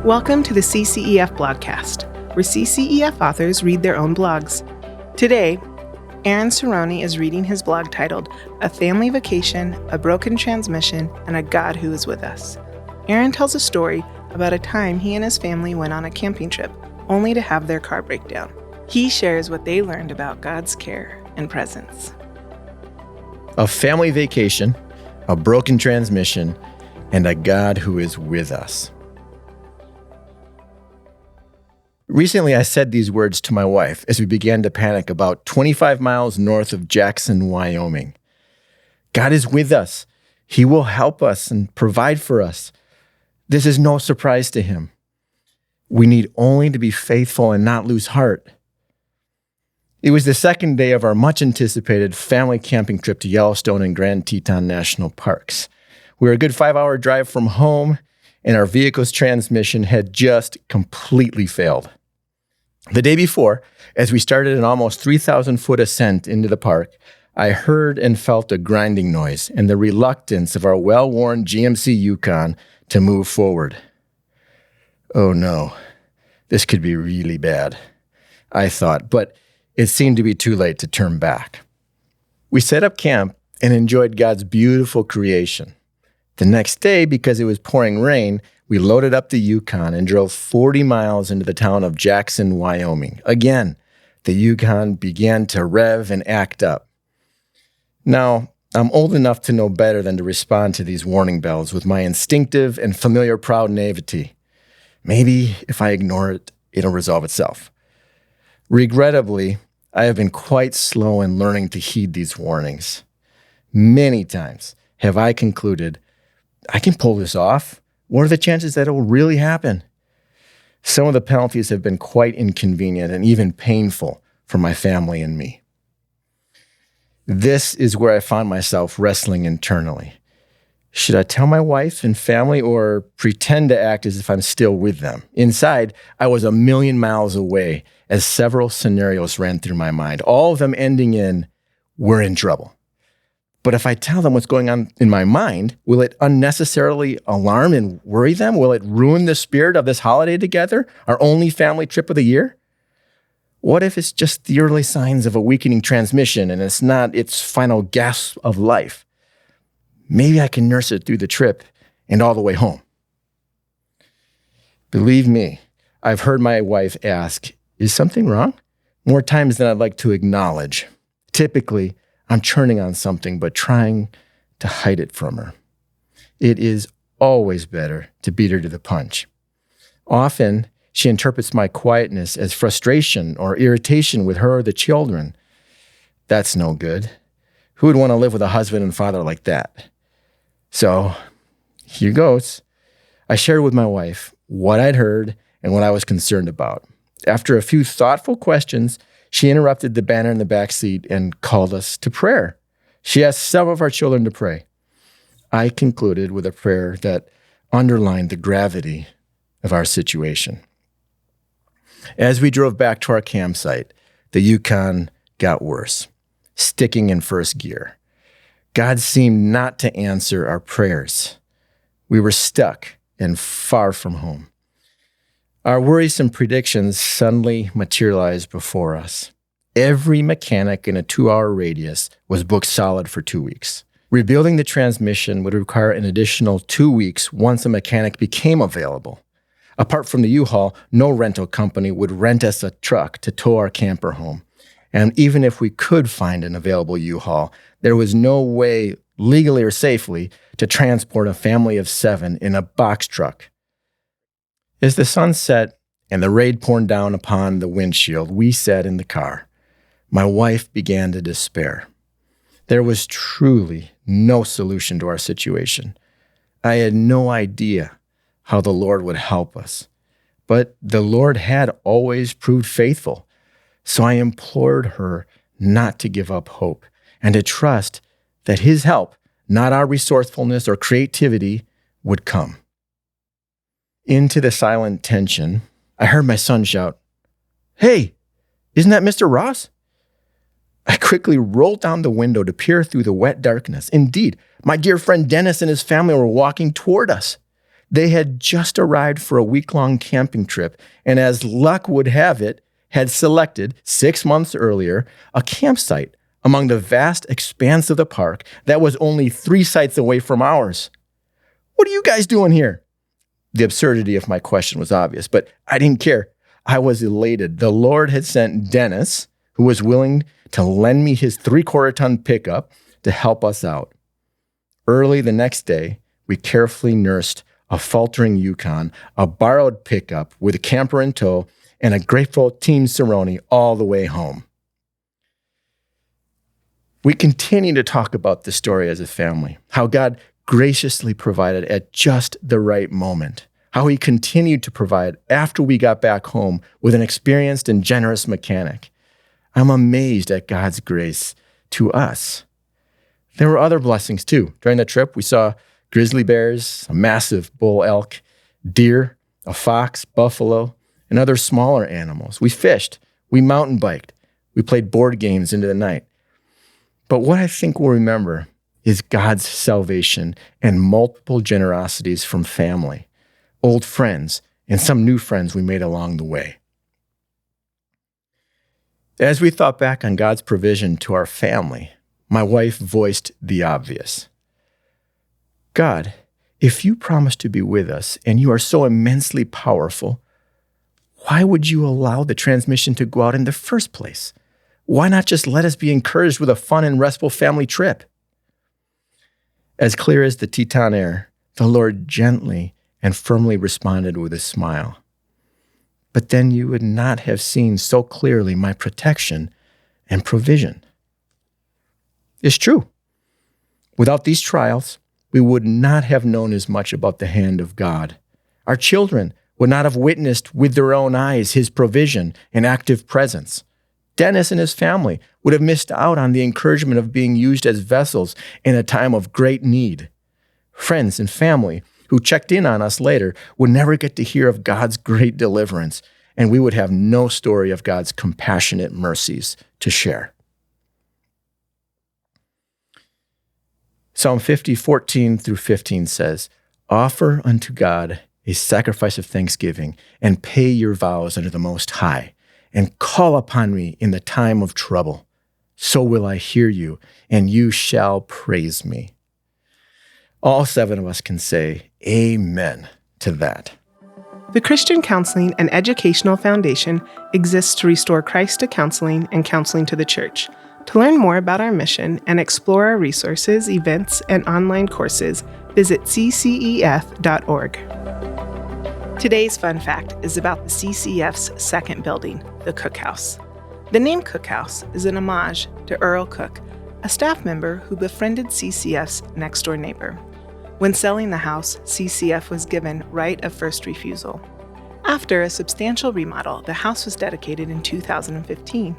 Welcome to the CCEF Blogcast, where CCEF authors read their own blogs. Today, Aaron Sironi is reading his blog titled A Family Vacation, A Broken Transmission, and a God Who Is With Us. Aaron tells a story about a time he and his family went on a camping trip, only to have their car break down. He shares what they learned about God's care and presence. A family vacation, a broken transmission, and a God who is with us. Recently, I said these words to my wife as we began to panic about 25 miles north of Jackson, Wyoming. God is with us. He will help us and provide for us. This is no surprise to him. We need only to be faithful and not lose heart. It was the second day of our much-anticipated family camping trip to Yellowstone and Grand Teton National Parks. We were a good 5-hour drive from home, and our vehicle's transmission had just completely failed. The day before, as we started an almost 3,000-foot ascent into the park, I heard and felt a grinding noise and the reluctance of our well-worn GMC Yukon to move forward. Oh no, this could be really bad, I thought, but it seemed to be too late to turn back. We set up camp and enjoyed God's beautiful creation. The next day, because it was pouring rain, we loaded up the Yukon and drove 40 miles into the town of Jackson, Wyoming. Again, the Yukon began to rev and act up. Now, I'm old enough to know better than to respond to these warning bells with my instinctive and familiar proud naivety. Maybe if I ignore it, it'll resolve itself. Regrettably, I have been quite slow in learning to heed these warnings. Many times have I concluded, I can pull this off. What are the chances that it will really happen? Some of the penalties have been quite inconvenient and even painful for my family and me. This is where I found myself wrestling internally. Should I tell my wife and family or pretend to act as if I'm still with them? Inside, I was a million miles away as several scenarios ran through my mind, all of them ending in, we're in trouble. But if I tell them what's going on in my mind, will it unnecessarily alarm and worry them? Will it ruin the spirit of this holiday together, our only family trip of the year? What if it's just the early signs of a weakening transmission and it's not its final gasp of life? Maybe I can nurse it through the trip and all the way home. Believe me, I've heard my wife ask, is something wrong? More times than I'd like to acknowledge. Typically, I'm churning on something, but trying to hide it from her. It is always better to beat her to the punch. Often, she interprets my quietness as frustration or irritation with her or the children. That's no good. Who would want to live with a husband and father like that? So, here goes. I shared with my wife what I'd heard and what I was concerned about. After a few thoughtful questions, she interrupted the banner in the back seat and called us to prayer. She asked several of our children to pray. I concluded with a prayer that underlined the gravity of our situation. As we drove back to our campsite, the Yukon got worse, sticking in first gear. God seemed not to answer our prayers. We were stuck and far from home. Our worrisome predictions suddenly materialized before us. Every mechanic in a 2-hour radius was booked solid for 2 weeks. Rebuilding the transmission would require an additional 2 weeks once a mechanic became available. Apart from the U-Haul, no rental company would rent us a truck to tow our camper home. And even if we could find an available U-Haul, there was no way, legally or safely, to transport a family of 7 in a box truck. As the sun set and the rain poured down upon the windshield, we sat in the car. My wife began to despair. There was truly no solution to our situation. I had no idea how the Lord would help us. But the Lord had always proved faithful. So I implored her not to give up hope and to trust that his help, not our resourcefulness or creativity, would come. Into the silent tension, I heard my son shout, "Hey, isn't that Mr. Ross?" I quickly rolled down the window to peer through the wet darkness. Indeed, my dear friend Dennis and his family were walking toward us. They had just arrived for a week-long camping trip, and as luck would have it, had selected 6 months earlier a campsite among the vast expanse of the park that was only 3 sites away from ours. "What are you guys doing here?" The absurdity of my question was obvious, but I didn't care. I was elated. The Lord had sent Dennis, who was willing to lend me his 3/4-ton pickup to help us out. Early the next day, we carefully nursed a faltering Yukon, a borrowed pickup with a camper in tow, and a grateful Team Sironi all the way home. We continue to talk about this story as a family, how God graciously provided at just the right moment, how he continued to provide after we got back home with an experienced and generous mechanic. I'm amazed at God's grace to us. There were other blessings too. During the trip, we saw grizzly bears, a massive bull elk, deer, a fox, buffalo, and other smaller animals. We fished, we mountain biked, we played board games into the night. But what I think we'll remember is God's salvation and multiple generosities from family, old friends, and some new friends we made along the way. As we thought back on God's provision to our family, my wife voiced the obvious. God, if you promise to be with us and you are so immensely powerful, why would you allow the transmission to go out in the first place? Why not just let us be encouraged with a fun and restful family trip? As clear as the Teton air, the Lord gently and firmly responded with a smile. But then you would not have seen so clearly my protection and provision. It's true. Without these trials, we would not have known as much about the hand of God. Our children would not have witnessed with their own eyes his provision and active presence. Dennis and his family would have missed out on the encouragement of being used as vessels in a time of great need. Friends and family who checked in on us later would never get to hear of God's great deliverance, and we would have no story of God's compassionate mercies to share. Psalm 50:14-15 says, "Offer unto God a sacrifice of thanksgiving, and pay your vows unto the Most High, and call upon me in the time of trouble. So will I hear you, and you shall praise me." All 7 of us can say amen to that. The Christian Counseling and Educational Foundation exists to restore Christ to counseling and counseling to the church. To learn more about our mission and explore our resources, events, and online courses, visit ccef.org. Today's fun fact is about the CCF's second building, the Cookhouse. The name Cookhouse is an homage to Earl Cook, a staff member who befriended CCF's next-door neighbor. When selling the house, CCF was given right of first refusal. After a substantial remodel, the house was dedicated in 2015.